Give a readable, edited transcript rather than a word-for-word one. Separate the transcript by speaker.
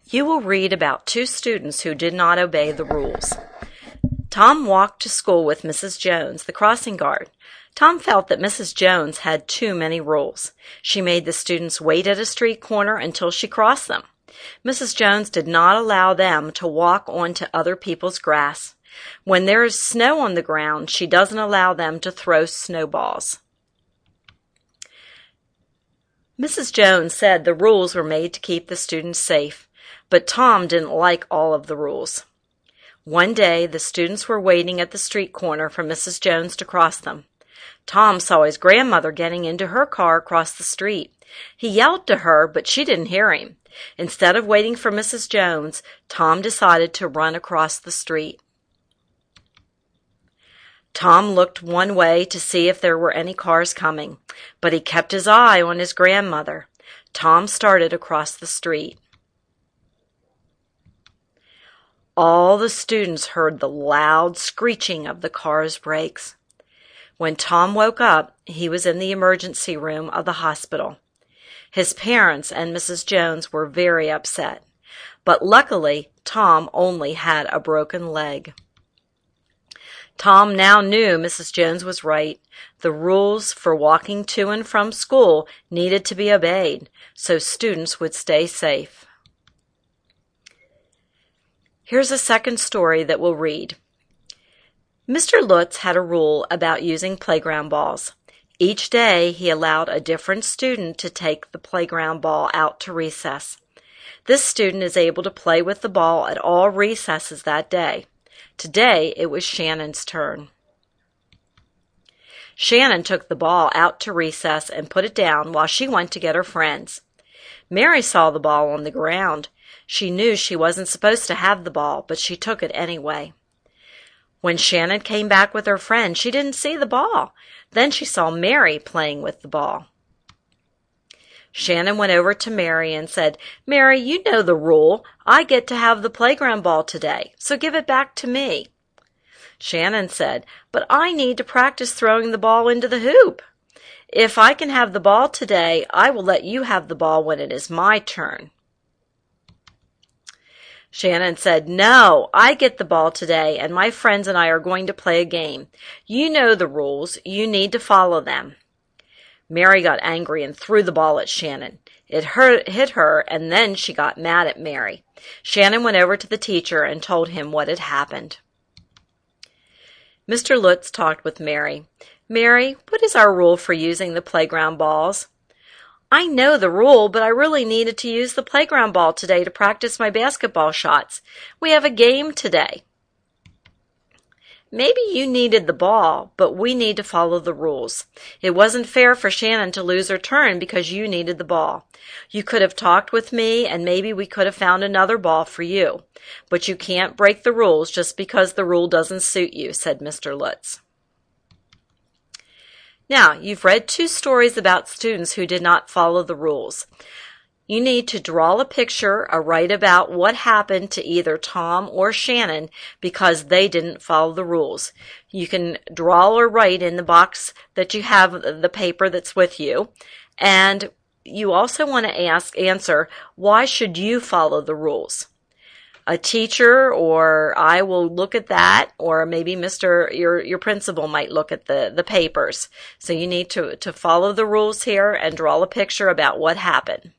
Speaker 1: You will read about two students who did not obey the rules. Tom walked to school with Mrs. Jones, the crossing guard. Tom felt that Mrs. Jones had too many rules. She made the students wait at a street corner until she crossed them. Mrs. Jones did not allow them to walk onto other people's grass. When there is snow on the ground, she doesn't allow them to throw snowballs. Mrs. Jones said the rules were made to keep the students safe, but Tom didn't like all of the rules. One day, the students were waiting at the street corner for Mrs. Jones to cross them. Tom saw his grandmother getting into her car across the street. He yelled to her, but she didn't hear him. Instead of waiting for Mrs. Jones, Tom decided to run across the street. Tom looked one way to see if there were any cars coming, but he kept his eye on his grandmother. Tom started across the street. All the students heard the loud screeching of the car's brakes. When Tom woke up, he was in the emergency room of the hospital. His parents and Mrs. Jones were very upset, but luckily Tom only had a broken leg. Tom now knew Mrs. Jones was right. The rules for walking to and from school needed to be obeyed so students would stay safe. Here's a second story that we'll read. Mr. Lutz had a rule about using playground balls. Each day he allowed a different student to take the playground ball out to recess. This student is able to play with the ball at all recesses that day. Today it was Shannon's turn. Shannon took the ball out to recess and put it down while she went to get her friends. Mary saw the ball on the ground. She knew she wasn't supposed to have the ball, but she took it anyway. When Shannon came back with her friend, she didn't see the ball. Then she saw Mary playing with the ball. Shannon went over to Mary and said, "Mary, you know the rule. I get to have the playground ball today, so give it back to me." Shannon said, "But I need to practice throwing the ball into the hoop. If I can have the ball today, I will let you have the ball when it is my turn." Shannon said, "No, I get the ball today, and my friends and I are going to play a game. You know the rules. You need to follow them." Mary got angry and threw the ball at Shannon. It hit her, and then she got mad at Mary. Shannon went over to the teacher and told him what had happened. Mr. Lutz talked with Mary. "Mary, what is our rule for using the playground balls?" "I know the rule, but I really needed to use the playground ball today to practice my basketball shots. We have a game today." "Maybe you needed the ball, but we need to follow the rules. It wasn't fair for Shannon to lose her turn because you needed the ball. You could have talked with me, and maybe we could have found another ball for you. But you can't break the rules just because the rule doesn't suit you," said Mr. Lutz. Now, you've read two stories about students who did not follow the rules. You need to draw a picture or write about what happened to either Tom or Shannon because they didn't follow the rules. You can draw or write in the box that you have the paper that's with you. And you also want to answer, why should you follow the rules? A teacher or I will look at that, or maybe your principal might look at the papers. So you need to follow the rules here and draw a picture about what happened.